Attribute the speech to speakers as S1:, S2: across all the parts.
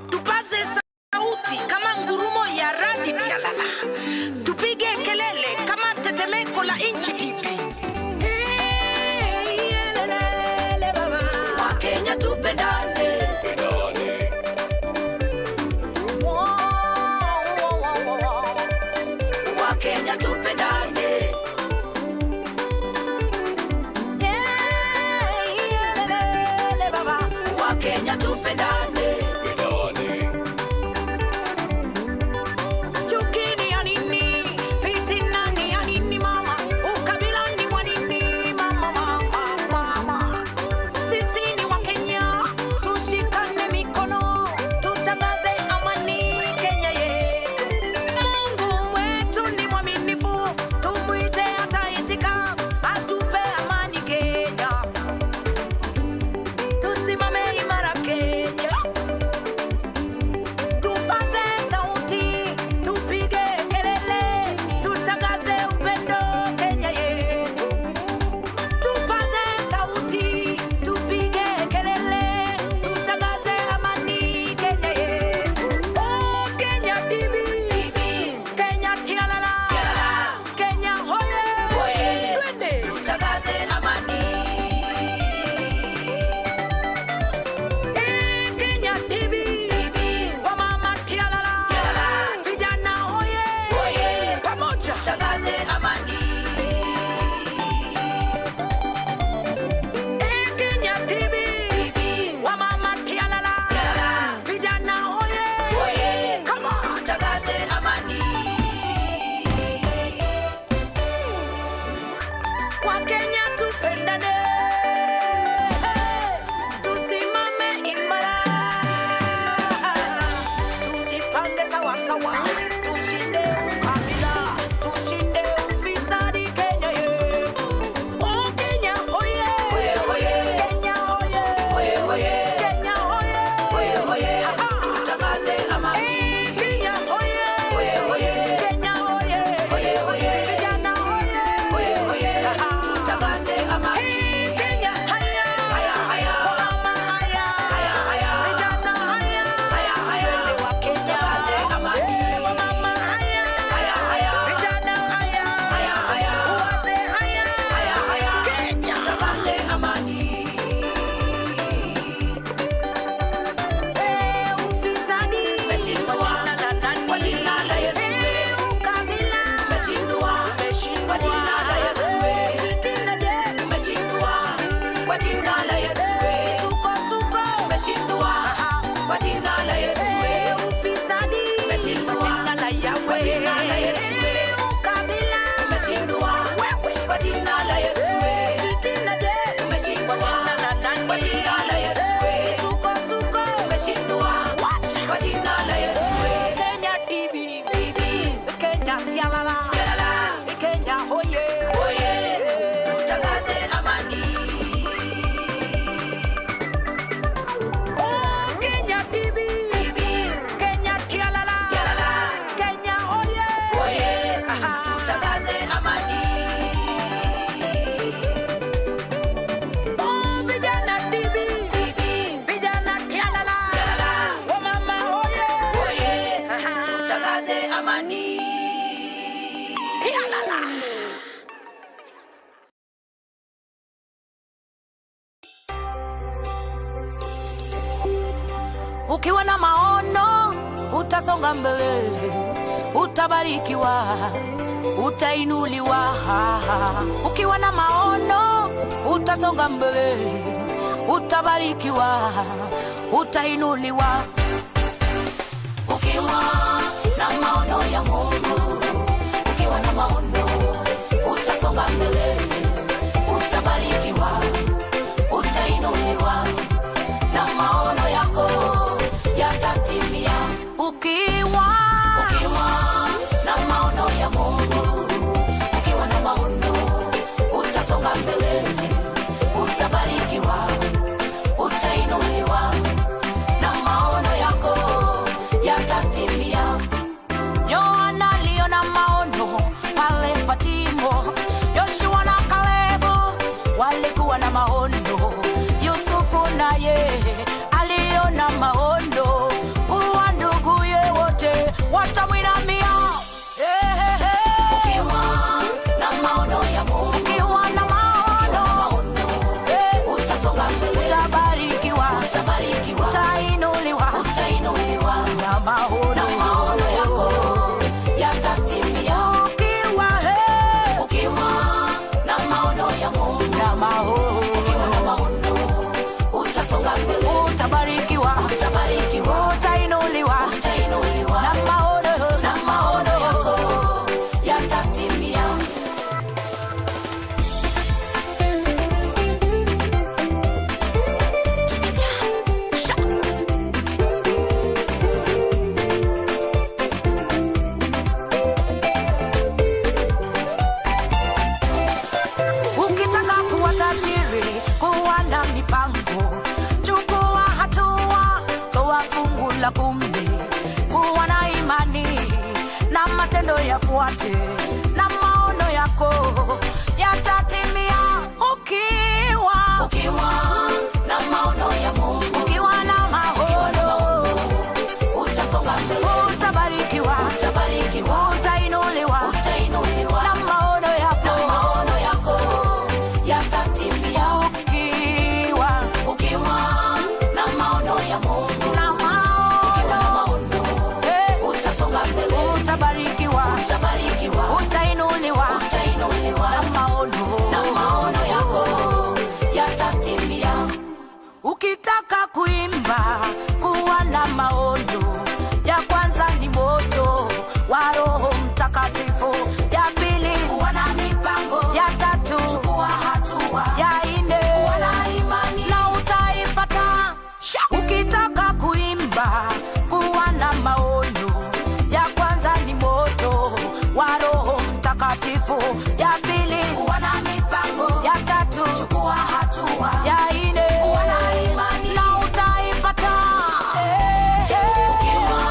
S1: tupaze sauti kama ngurumo ya radi tialala, tupige kelele kama tetemeko la inchi tipi. Wakenya tupendane, Wakenya tupendane, Wakenya tupendane.
S2: Ukiwa na maono, utasonga mbele, utabarikiwa, utainuliwa. Ukiwa na maono, utasonga mbele, utabarikiwa, utainuliwa. Ukiwa na maono ya Mungu, ukiwa na maono, utasonga mbele, utabarikiwa, utainuliwa, na maono yako yatatimia. Ukiwa na maono ya Mungu, ukiwa na maono, utasonga mbele, utabarikiwa, utainuliwa, na maono yako yatatimia. Yohana aliona maono pale
S1: fungu la 10, kuwa na imani na matendo yafuate, na maono yako yatatimia.
S2: Ukiwa na maono ya Mungu,
S1: ukiwa na maono,
S2: utasonga mbele,
S1: utabarikiwa, utainuliwa, na maono yako
S2: yatatimia. Ukiwa na maono ya Mungu,
S1: na maono,
S2: utasonga mbele,
S1: utabarikiwa, utainuliwa, na maono
S2: yako yatatimia.
S1: Ukitaka kuimba, kuwa na maono. Ya kwanza ni moto wa Roho Mtakatifu, ya pili
S2: Kuwa na mipango,
S1: ya tatu
S2: chukua hatua,
S1: ya nne
S2: kuwa na imani,
S1: na utaipata. Ukitaka kuimba, kuwa na maono. Ya kwanza ni moto wa Roho Mtakatifu, ya pili
S2: kuwa na mipango,
S1: ya tatu
S2: chukua hatua,
S1: ya nne
S2: kuwa na imani,
S1: na utaipata.
S2: ukiwa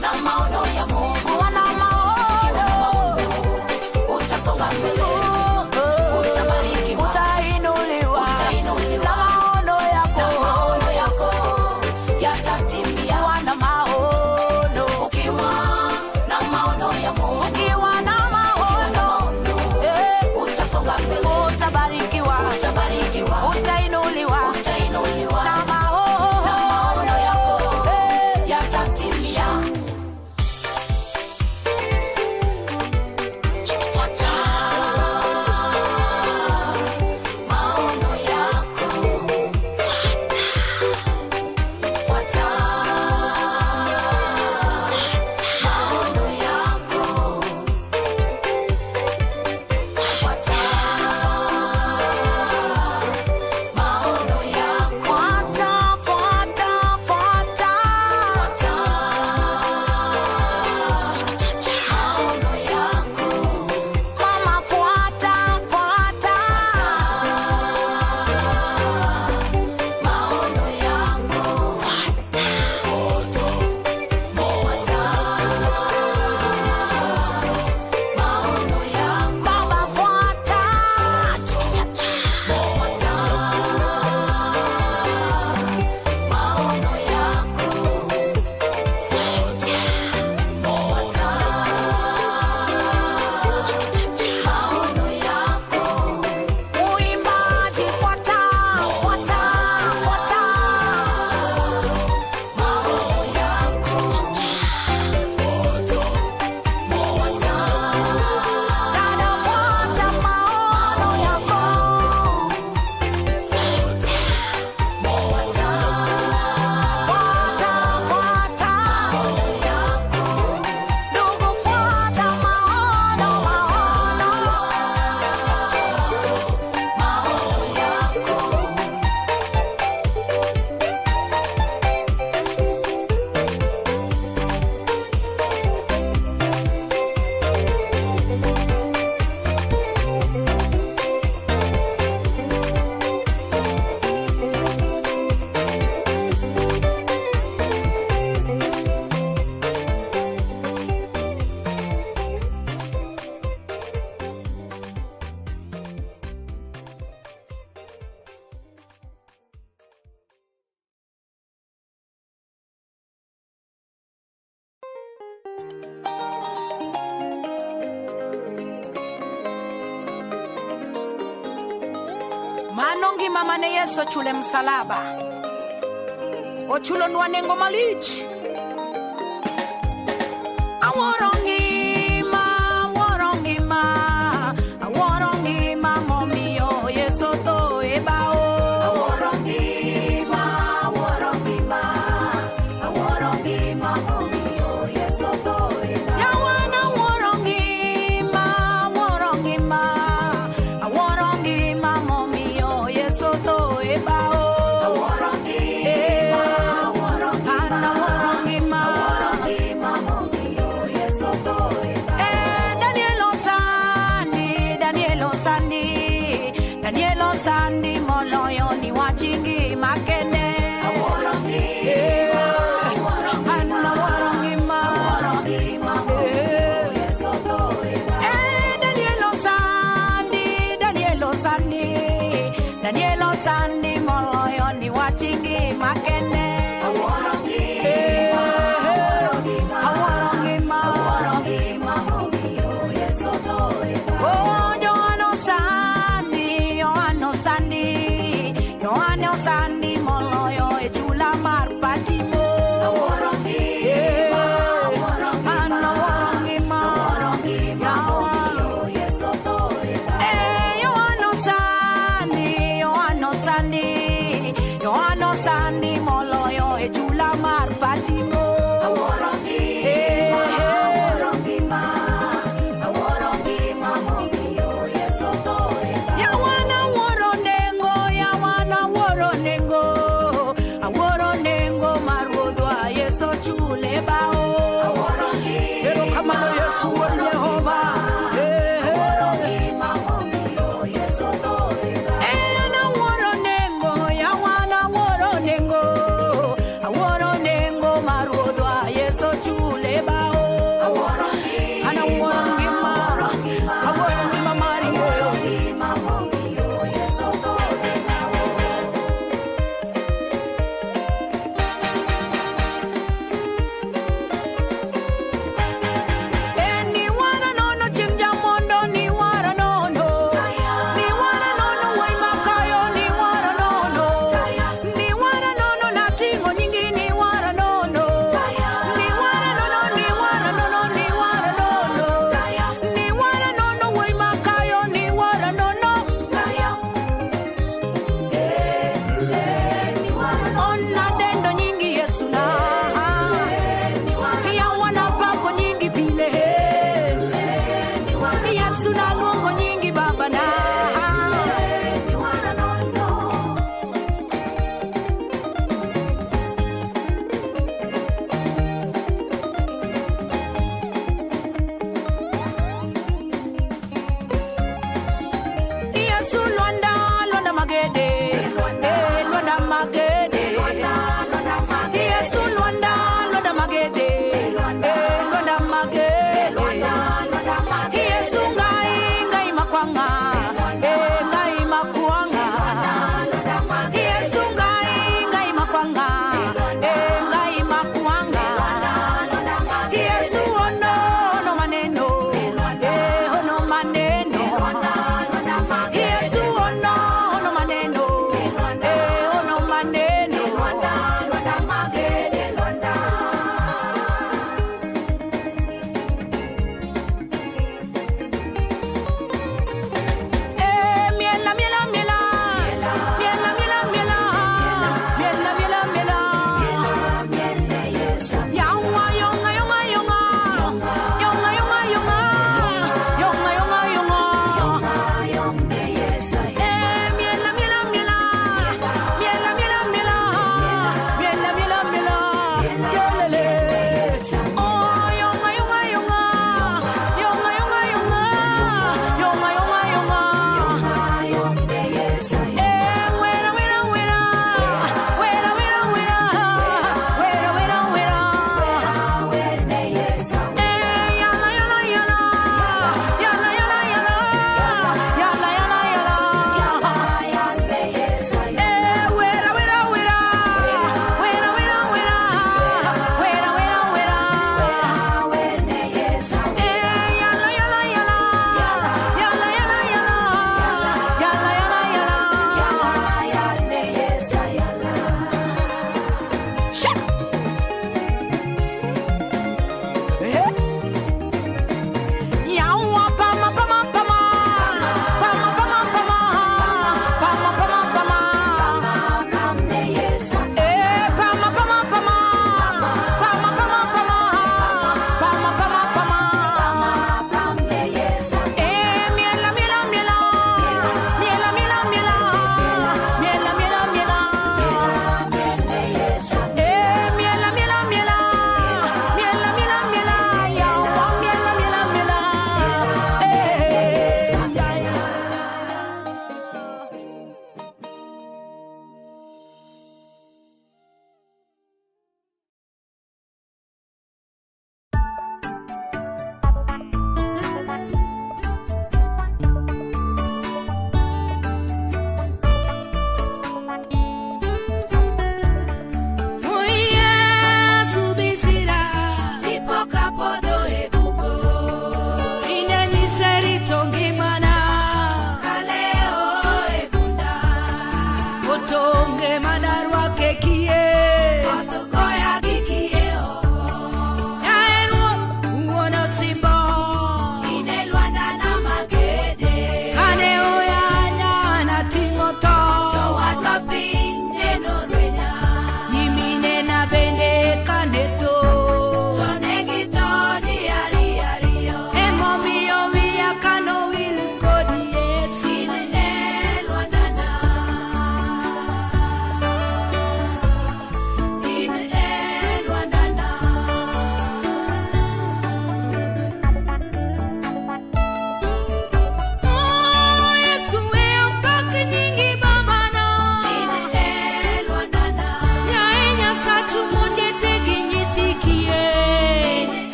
S2: na maono ya Mungu,
S1: Kuwa na maono,
S2: utasonga mbele, utabarikiwa,
S1: utainuliwa,
S2: utainuliwa,
S1: na maono
S2: na
S1: yako
S2: maono yako yatatimia.
S1: kuwa na maono.
S2: Ukiwa na maono ya Mungu,
S1: Ukiwa na maono,
S2: utasonga mbele,
S1: utabarikiwa, utainuliwa, na
S2: maono yako yatatimia. Maono yako, fuata maono yako, fuata maono yako,
S1: fuata,
S2: fuata maono yako,
S1: mama, fuata,
S2: maono yako, maono yako,
S1: baba, fuata,
S2: maono yako, maono yako,
S1: uimbaji, fuata,
S2: maono yako,
S1: dada, fuata maono yako, fuata, ndugu, fuata maono. Manongi mama ne Yesu chule msalaba, ochulo nwanengo malich. Aworongima momio Yesu to ebao. Yawana aworongima momio Yesu to ebao. Ana aworongima momio Yesu to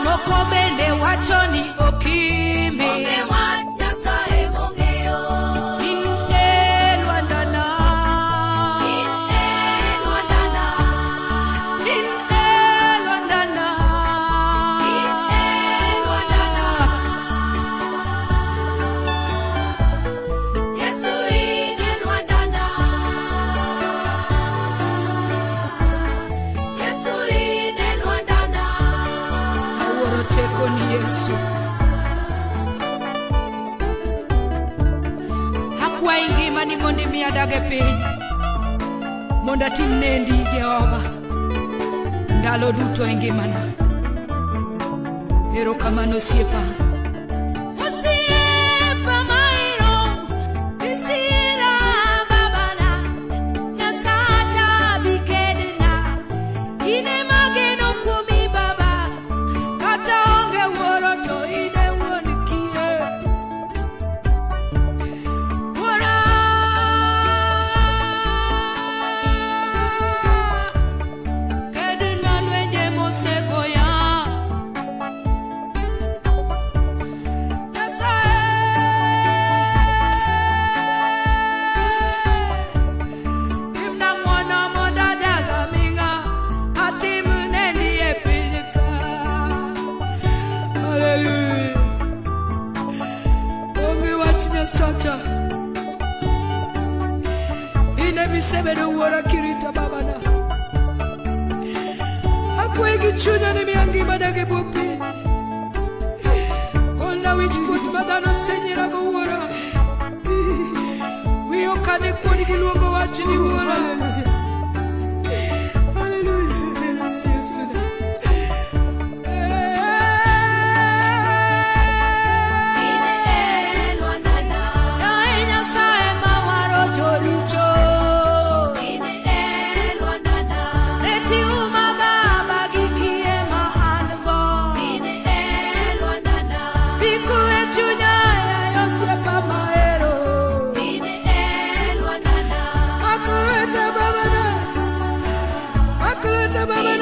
S1: moko bende wachoni okimi
S2: Onge wach Nyasaye mong'eyo.
S1: in Lwandana
S2: In Lwandana.
S1: in Lwandana
S2: Yesu in Lwandana. Yesu in Lwandana.
S1: awuoro teko ni Yesu akwayi ngimani mondo imi adage piny mondo atim nendi Jehova ndalo duto e ngimana. Erokamano osiepa osiepa mairo isira babana Nyasacha bikedna ine mageno kuomi baba kata onge wuoro to ine wuon kie wuora kedna lwenje mosegoya Nyasacha ine misebedo wuora kirita babana akwayi gi chunya ni miya ngima dage buo piny golna wich kuot ma dhano osenyirago wuora wiyo kane kuon gi luongo wach ni wuora. Baba